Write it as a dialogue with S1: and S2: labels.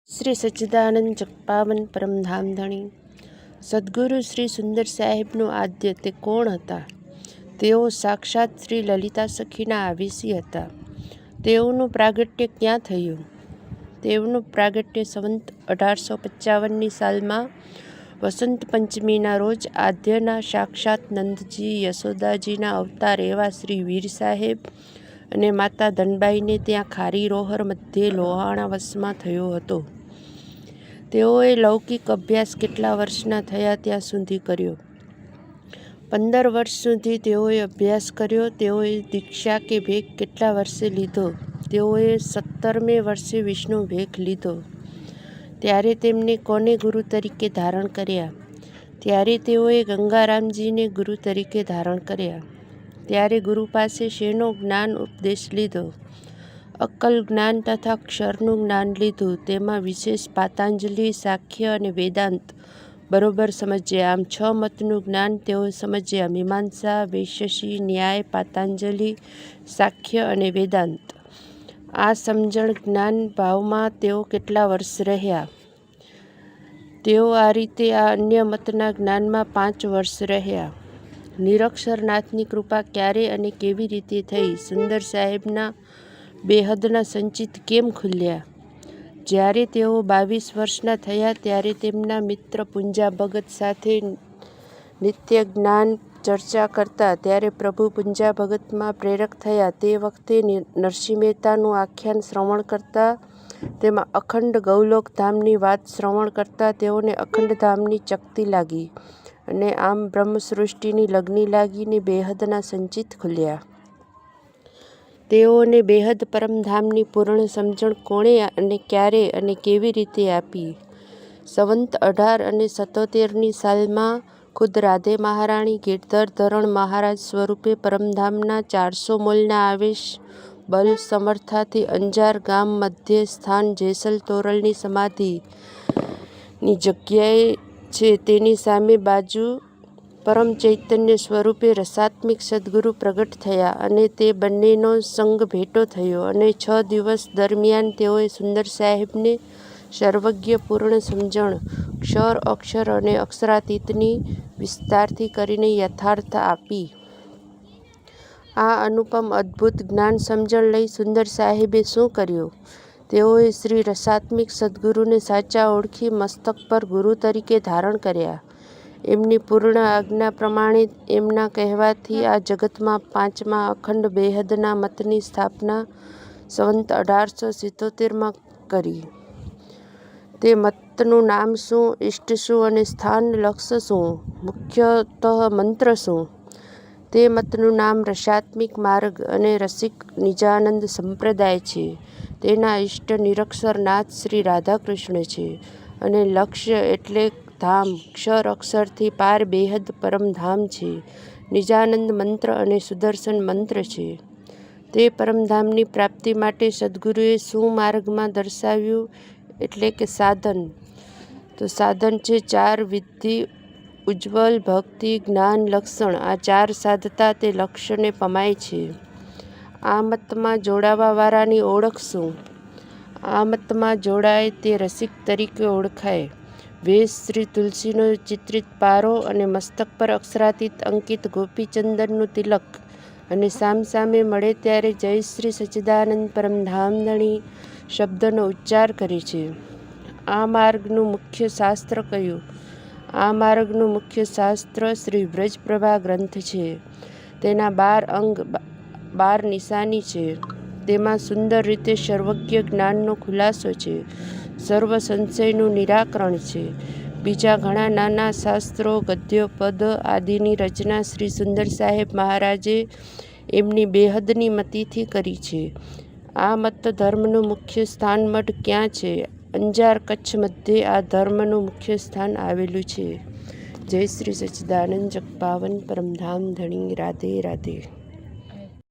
S1: શ્રી સચ્ચિદાનંદ જગપાવન પરમધામ ધણી સદગુરુ શ્રી સુંદર સાહેબનું આદ્ય તે કોણ હતા? તેઓ સાક્ષાત શ્રી લલિતા સખીના આવેશી હતા. તેઓનું પ્રાગટ્ય ક્યાં થયું? તેઓનું પ્રાગટ્ય સંવંત 1855ની સાલમાં વસંત પંચમીના રોજ આદ્યના સાક્ષાત નંદજી યશોદાજીના અવતાર એવા શ્રી વીર સાહેબ અને માતા ધનબાઈને ત્યાં ખારી રોહર મધ્યે લોહાણા વસમાં થયો હતો. તેઓએ લૌકિક અભ્યાસ કેટલા વર્ષના થયા ત્યાં સુધી કર્યો. 15 વર્ષ સુધી તેઓએ અભ્યાસ કર્યો. તેઓએ દીક્ષા કે ભેખ કેટલા વર્ષે લીધો? તેઓએ 17મે વર્ષે વિષ્ણુ ભેખ લીધો. ત્યારે તેમને કોને ગુરુ તરીકે ધારણ કર્યા? ત્યારે તેઓએ ગંગારામજીને ગુરુ તરીકે ધારણ કર્યા. ત્યારે ગુરુ પાસે શેનો જ્ઞાન ઉપદેશ લીધો? અક્કલ જ્ઞાન તથા ક્ષરનું જ્ઞાન લીધું. તેમાં વિશેષ પાતંજલિ, સાખ્ય અને વેદાંત બરોબર સમજ્યા. આમ 6 મતનું જ્ઞાન તેઓ સમજ્યા: મીમાંસા, વૈશેષિક, ન્યાય, પાતંજલિ, સાખ્ય અને વેદાંત. આ સમજણ જ્ઞાન ભાવમાં તેઓ કેટલા વર્ષ રહ્યા? તેઓ આ રીતે આ અન્ય મતના જ્ઞાનમાં 5 વર્ષ રહ્યા. નિરક્ષરનાથની કૃપા ક્યારે અને કેવી રીતે થઈ? સુંદર સાહેબના બેહદના સંચિત કેમ ખુલ્યા? જ્યારે તેઓ 22 વર્ષના થયા ત્યારે તેમના મિત્ર પુંજા ભગત સાથે નિત્ય જ્ઞાન ચર્ચા કરતા. ત્યારે પ્રભુ પુંજા ભગતમાં પ્રેરક થયા. તે વખતે નરસિંહ મહેતાનું આખ્યાન શ્રવણ કરતા. તેમાં અખંડ ગૌલોક ધામની વાત શ્રવણ કરતા તેઓને અખંડ ધામની ચકતી લાગી અને આમ બ્રહ્મસૃષ્ટિની લગ્ની લાગીને બેહદના સંચિત ખુલ્યા. તેઓને બેહદ પરમધામની પૂર્ણ સમજણ કોણે અને ક્યારે અને કેવી રીતે આપી? સંવંત 1877ની સાલમાં ખુદ રાધે મહારાણી ગિરધર ધરણ મહારાજ સ્વરૂપે પરમધામના 400 મોલના આવેશ બલ સમર્થાથી અંજાર ગામ મધ્યે સ્થાન જેસલ તોરલની સમાધિની જગ્યાએ છે તેની સામે બાજુ પરમ ચૈતન્ય સ્વરૂપે રસાત્મિક સદગુરુ પ્રગટ થયા અને તે બંનેનો સંગ ભેટો થયો અને 6 દિવસ દરમિયાન તેઓએ સુંદર સાહેબને સર્વજ્ઞ પૂર્ણ સમજણ ક્ષર, અક્ષર અને અક્ષરાતીતની વિસ્તારથી કરીને યથાર્થ આપી. આ અનુપમ અદ્ભુત જ્ઞાન સમજણ લઈ સુંદર સાહેબે શું કર્યું? તેઓએ શ્રી રસાત્મિક સદગુરુને સાચા ઓળખી મસ્તક પર ગુરુ તરીકે ધારણ કર્યા. એમની પૂર્ણ આજ્ઞા પ્રમાણે એમના કહેવાથી આ જગતમાં 5મા અખંડ બેહદના મતની સ્થાપના સંવંત 1877માં કરી. તે મતનું નામ શું, ઇષ્ટ શું અને સ્થાન લક્ષ્ય શું, મુખ્યતઃ મંત્ર શું? તે મતનું નામ રસાત્મિક માર્ગ અને રસિક નિજાનંદ સંપ્રદાય છે. તેના ઇષ્ટ નિરક્ષર નાથ શ્રી રાધાકૃષ્ણ છે અને લક્ષ્ય એટલે ધામ ક્ષર અક્ષરથી પાર બેહદ પરમધામ છે. નિજાનંદ મંત્ર અને સુદર્શન મંત્ર છે. તે પરમધામની પ્રાપ્તિ માટે સદગુરુએ શું માર્ગમાં દર્શાવ્યું એટલે કે સાધન? તો સાધન છે 4 વિધિ, ઉજ્જવલ, ભક્તિ, જ્ઞાન, લક્ષણ. આ 4 સાધતા તે લક્ષ્યને પમાય છે. આ મતમાં જોડાવાવાળાની ઓળખ શું? આ મતમાં જોડાય તે રસિક તરીકે ઓળખાય. વેશ શ્રી તુલસીનો ચિત્રિત પારો અને મસ્તક પર અક્ષરાતીત અંકિત ગોપીચંદનનું તિલક અને સામસામે મળે ત્યારે જય શ્રી સચ્ચિદાનંદ પરમધામ ધણી શબ્દનો ઉચ્ચાર કરે છે. આ માર્ગનું મુખ્ય શાસ્ત્ર કયું? આ માર્ગનું મુખ્ય શાસ્ત્ર શ્રી વ્રજપ્રભા ગ્રંથ છે. તેના 12 અંગ 12 નિશાની છે. તેમાં સુંદર રીતે સર્વજ્ઞ જ્ઞાનનો ખુલાસો છે. સર્વ સંશયનું નિરાકરણ છે. બીજા ઘણા નાના શાસ્ત્રો, ગદ્યો, પદ આદિની રચના શ્રી સુંદર સાહેબ મહારાજે એમની બેહદની મતિથી કરી છે. આ મત ધર્મનું મુખ્ય સ્થાન મઠ ક્યાં છે? અંજાર, કચ્છ મધ્યે આ ધર્મનું મુખ્ય સ્થાન આવેલું છે. જય શ્રી સચ્ચિદાનંદ જગપાવન પરમધામ ધણી. રાધે રાધે.